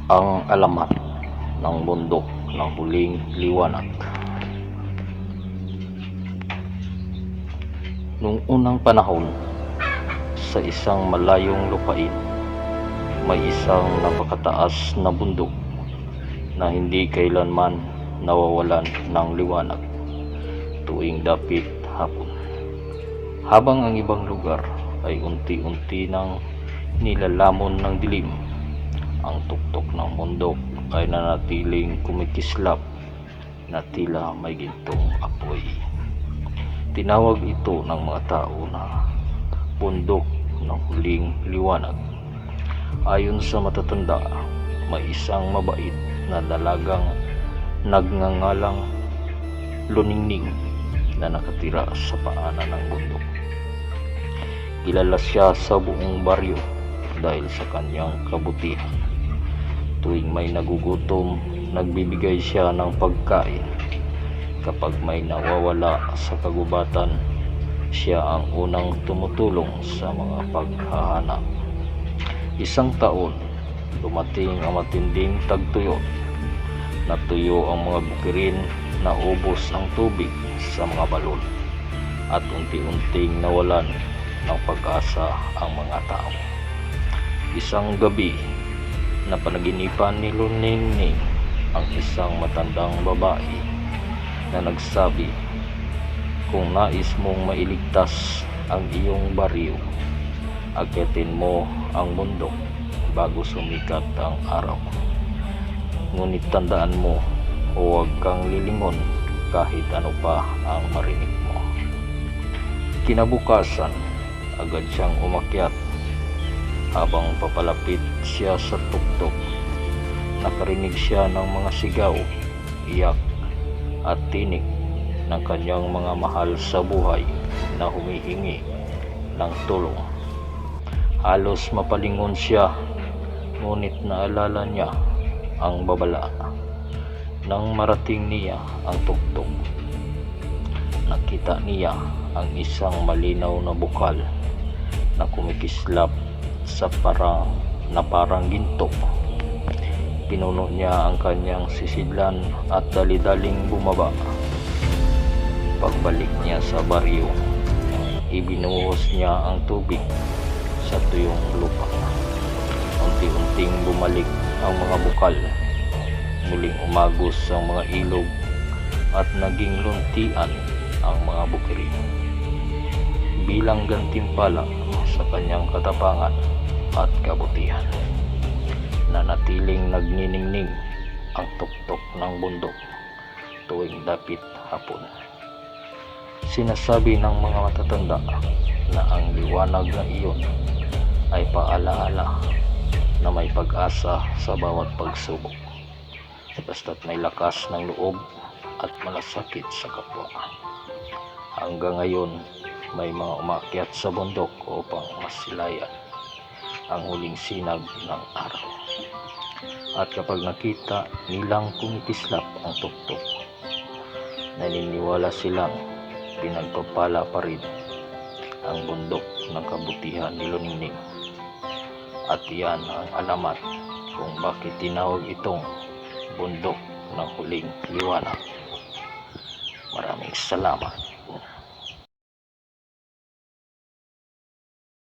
Ang alamat ng bundok ng huling liwanag. Noong unang panahon, sa isang malayong lupain, may isang napakataas na bundok na hindi kailanman nawawalan ng liwanag tuwing dapit hapon. Habang ang ibang lugar ay unti-unti nang nilalamon ng dilim, ang tuktok ng bundok ay nanatiling kumikislap na tila may gintong apoy. Tinawag ito ng mga tao na bundok ng huling liwanag. Ayon sa matatanda, may isang mabait na dalagang nagngangalang Luningning na nakatira sa paanan ng bundok. Kilala siya sa buong baryo dahil sa kanyang kabutihan. Tuwing may nagugutom, nagbibigay siya ng pagkain. Kapag may nawawala sa kagubatan, siya ang unang tumutulong sa mga paghahanap. Isang taon, dumating ang matinding tagtuyot. Natuyo ang mga bukirin, naubos ang tubig sa mga balon, at unti-unting nawalan ng pag-asa ang mga tao. Isang gabi, napanaginipan ni Luningning ang isang matandang babae na nagsabi, "Kung nais mong mailigtas ang iyong baryo, akyatin mo ang bundok bago sumikat ang araw. Ngunit tandaan mo, huwag kang lilingon kahit ano pa ang marinig mo." Kinabukasan, agad siyang umakyat. Habang papalapit siya sa tuktok, nakarinig siya ng mga sigaw, iyak at tinig ng kanyang mga mahal sa buhay na humihingi ng tulong. Halos mapalingon siya, ngunit naalala niya ang babala. Nang marating niya ang tuktok, nakita niya ang isang malinaw na bukal na kumikislap sa parang ginto. Pinuno niya ang kanyang sisidlan at dali-daling bumaba. Pagbalik niya sa baryo, ibinuhos niya ang tubig sa tuyong lupa. Unti-unting bumalik ang mga bukal. Muling umagos ang mga ilog at naging luntian ang mga bukiri. Bilang gantimpala sa kanyang katapangan at kabutihan, nanatiling nagniningning ang tuktok ng bundok tuwing dapit hapon. Sinasabi ng mga matatanda na ang liwanag na iyon ay paalaala na may pag-asa sa bawat pagsubok, basta't may lakas ng loob at malasakit sa kapwa. Hanggang ngayon, may mga umakyat sa bundok upang masilayan ang huling sinag ng araw. At kapag nakita nilang kumikislap ang tuktok, naniniwala silang pinagpapala pa rin ang bundok ng kabutihan ni Luningning. At yan ang alamat kung bakit tinawag itong bundok ng huling liwanag. Maraming salamat.